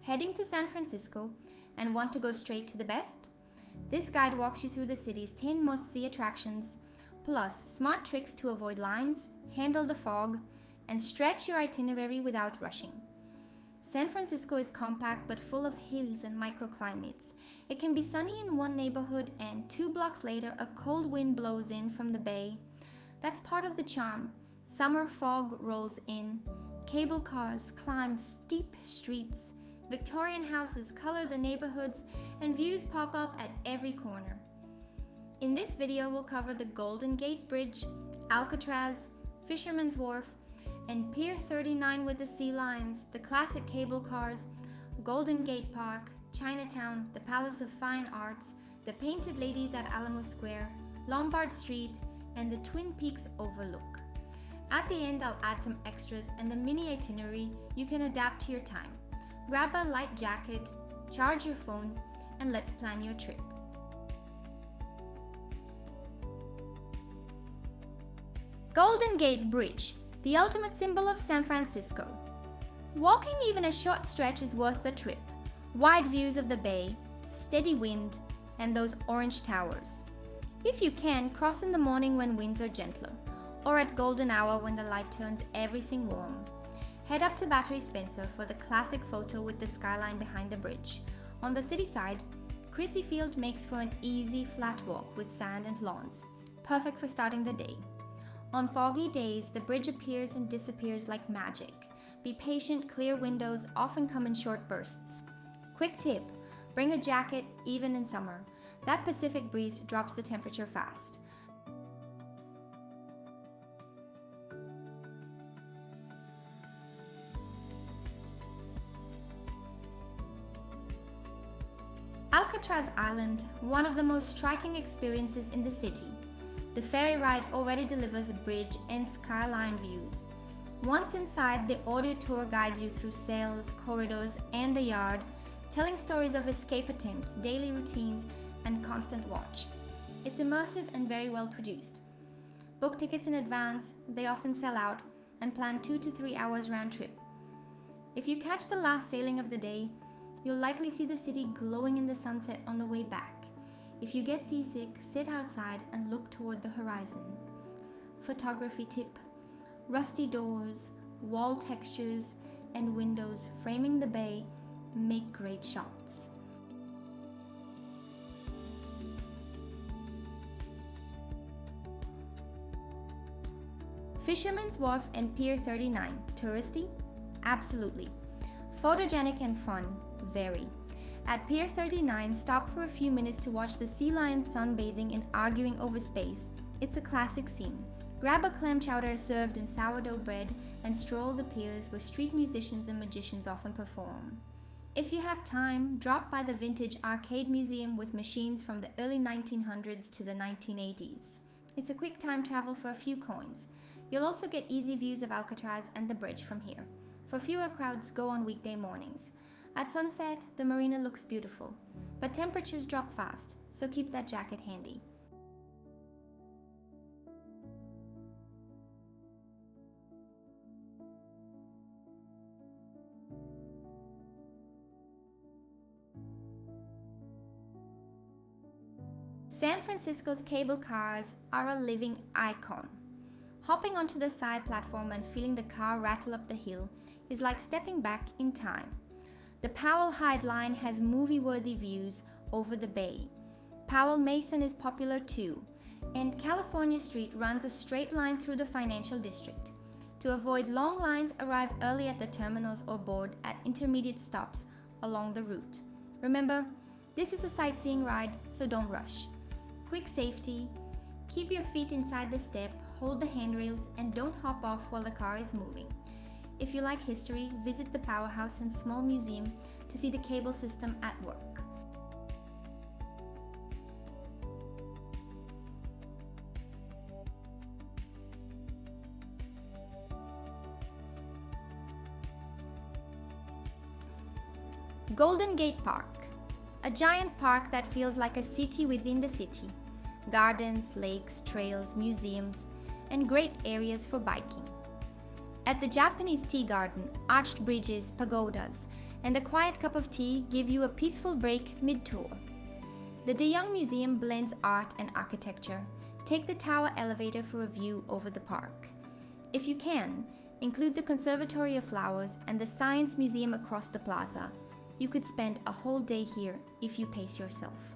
heading to San Francisco and want to go straight to the best? This guide walks you through the city's 10 must-see attractions, plus smart tricks to avoid lines, handle the fog, and stretch your itinerary without rushing. San Francisco is compact but full of hills and microclimates. It can be sunny in one neighborhood and 2 blocks later a cold wind blows in from the bay. That's part of the charm. Summer fog rolls in, cable cars climb steep streets, Victorian houses color the neighborhoods, and views pop up at every corner. In this video, we'll cover the Golden Gate Bridge, Alcatraz, Fisherman's Wharf, and Pier 39 with the sea lions, the classic cable cars, Golden Gate Park, Chinatown, the Palace of Fine Arts, the Painted Ladies at Alamo Square, Lombard Street, and the Twin Peaks Overlook. At the end, I'll add some extras and a mini itinerary you can adapt to your time. Grab a light jacket, charge your phone, and let's plan your trip. Golden Gate Bridge, the ultimate symbol of San Francisco. Walking even a short stretch is worth the trip. Wide views of the bay, steady wind, and those orange towers. If you can, cross in the morning when winds are gentler, or at golden hour when the light turns everything warm. Head up to Battery Spencer for the classic photo with the skyline behind the bridge. On the city side, Crissy Field makes for an easy flat walk with sand and lawns, perfect for starting the day. On foggy days, the bridge appears and disappears like magic. Be patient, clear windows often come in short bursts. Quick tip, bring a jacket even in summer. That Pacific breeze drops the temperature fast. Alcatraz Island, one of the most striking experiences in the city. The ferry ride already delivers bridge and skyline views. Once inside, the audio tour guides you through cells, corridors, and the yard, telling stories of escape attempts, daily routines, and constant watch. It's immersive and very well produced. Book tickets in advance, they often sell out, and plan 2 to 3 hours round trip. If you catch the last sailing of the day, you'll likely see the city glowing in the sunset on the way back. If you get seasick, sit outside and look toward the horizon. Photography tip: rusty doors, wall textures, and windows framing the bay make great shots. Fisherman's Wharf and Pier 39. Touristy? Absolutely. Photogenic and fun? Very. At Pier 39, stop for a few minutes to watch the sea lions sunbathing and arguing over space. It's a classic scene. Grab a clam chowder served in sourdough bread and stroll the piers where street musicians and magicians often perform. If you have time, drop by the vintage arcade museum with machines from the early 1900s to the 1980s. It's a quick time travel for a few coins. You'll also get easy views of Alcatraz and the bridge from here. For fewer crowds, go on weekday mornings. At sunset, the marina looks beautiful, but temperatures drop fast, so keep that jacket handy. San Francisco's cable cars are a living icon. Hopping onto the side platform and feeling the car rattle up the hill is like stepping back in time. The Powell Hyde line has movie-worthy views over the bay. Powell Mason is popular too, and California Street runs a straight line through the financial district. To avoid long lines, arrive early at the terminals or board at intermediate stops along the route. Remember, this is a sightseeing ride, so don't rush. Quick safety, keep your feet inside the step, hold the handrails, and don't hop off while the car is moving. If you like history, visit the Powerhouse and Small Museum to see the cable system at work. Golden Gate Park, a giant park that feels like a city within the city. Gardens, lakes, trails, museums, and great areas for biking. At the Japanese Tea Garden, arched bridges, pagodas, and a quiet cup of tea give you a peaceful break mid-tour. The De Young Museum blends art and architecture. Take the tower elevator for a view over the park. If you can, include the Conservatory of Flowers and the Science Museum across the plaza. You could spend a whole day here if you pace yourself.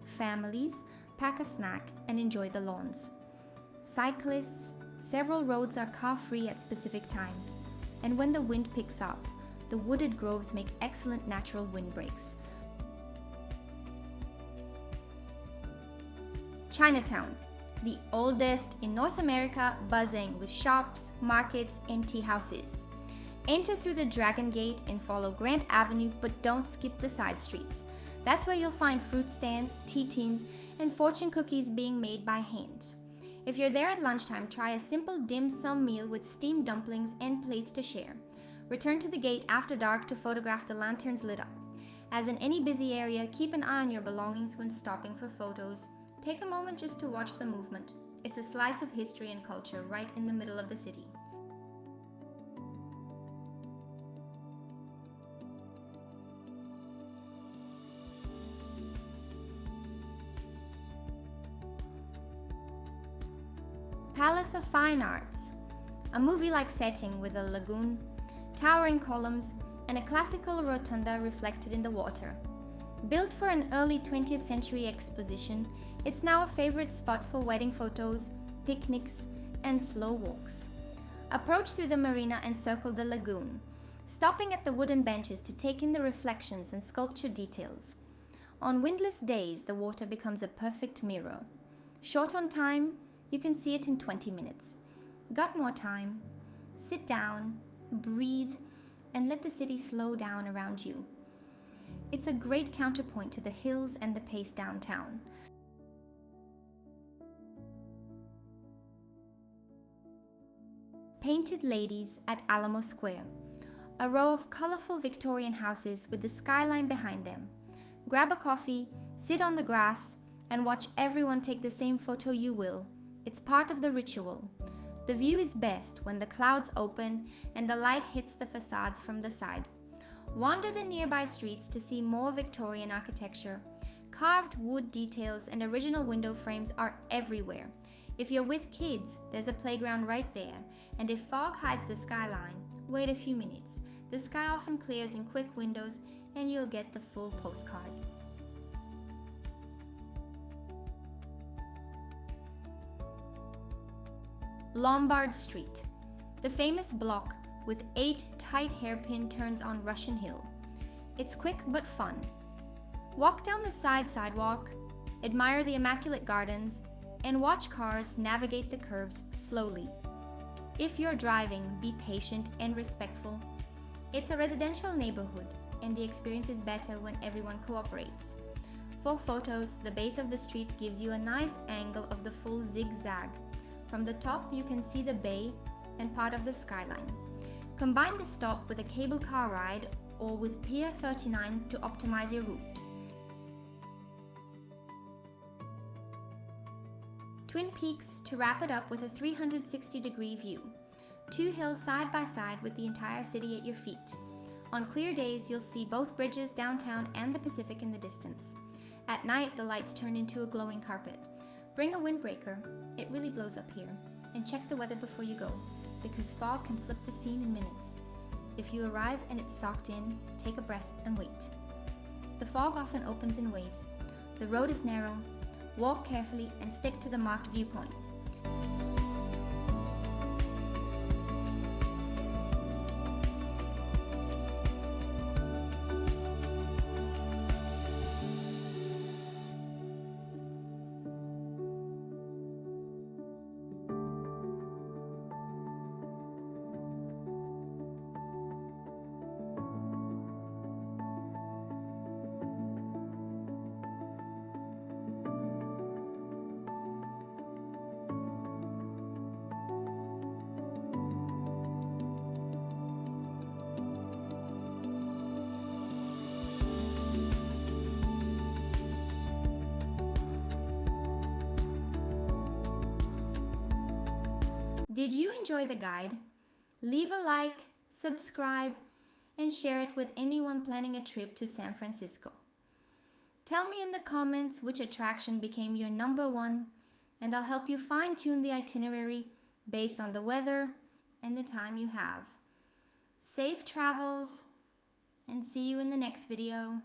Families, pack a snack and enjoy the lawns. Cyclists, several roads are car-free at specific times, and when the wind picks up, the wooded groves make excellent natural windbreaks. Chinatown, the oldest in North America, buzzing with shops, markets, and tea houses. Enter through the Dragon Gate and follow Grant Avenue, but don't skip the side streets. That's where you'll find fruit stands, tea tins, and fortune cookies being made by hand. If you're there at lunchtime, try a simple dim sum meal with steamed dumplings and plates to share. Return to the gate after dark to photograph the lanterns lit up. As in any busy area, keep an eye on your belongings when stopping for photos. Take a moment just to watch the movement. It's a slice of history and culture right in the middle of the city. Palace of Fine Arts, a movie-like setting with a lagoon, towering columns, and a classical rotunda reflected in the water. Built for an early 20th century exposition, it's now a favorite spot for wedding photos, picnics, and slow walks. Approach through the marina and circle the lagoon, stopping at the wooden benches to take in the reflections and sculpture details. On windless days, the water becomes a perfect mirror. Short on time, you can see it in 20 minutes. Got more time? Sit down, breathe, and let the city slow down around you. It's a great counterpoint to the hills and the pace downtown. Painted Ladies at Alamo Square, a row of colorful Victorian houses with the skyline behind them. Grab a coffee, sit on the grass, and watch everyone take the same photo you will. It's part of the ritual. The view is best when the clouds open and the light hits the facades from the side. Wander the nearby streets to see more Victorian architecture. Carved wood details and original window frames are everywhere. If you're with kids, there's a playground right there, and if fog hides the skyline, wait a few minutes. The sky often clears in quick windows and you'll get the full postcard. Lombard Street, the famous block with 8 tight hairpin turns on Russian Hill. It's quick but fun. Walk down the sidewalk, admire the immaculate gardens, and watch cars navigate the curves slowly. If you're driving, be patient and respectful. It's a residential neighborhood, and the experience is better when everyone cooperates. For photos, the base of the street gives you a nice angle of the full zigzag. From the top, you can see the bay and part of the skyline. Combine the stop with a cable car ride or with Pier 39 to optimize your route. Twin Peaks to wrap it up with a 360-degree view. 2 hills side by side with the entire city at your feet. On clear days, you'll see both bridges downtown and the Pacific in the distance. At night, the lights turn into a glowing carpet. Bring a windbreaker, it really blows up here, and check the weather before you go, because fog can flip the scene in minutes. If you arrive and it's socked in, take a breath and wait. The fog often opens in waves. The road is narrow. Walk carefully and stick to the marked viewpoints. Did you enjoy the guide? Leave a like, subscribe, and share it with anyone planning a trip to San Francisco. Tell me in the comments which attraction became your number one, and I'll help you fine-tune the itinerary based on the weather and the time you have. Safe travels, and see you in the next video.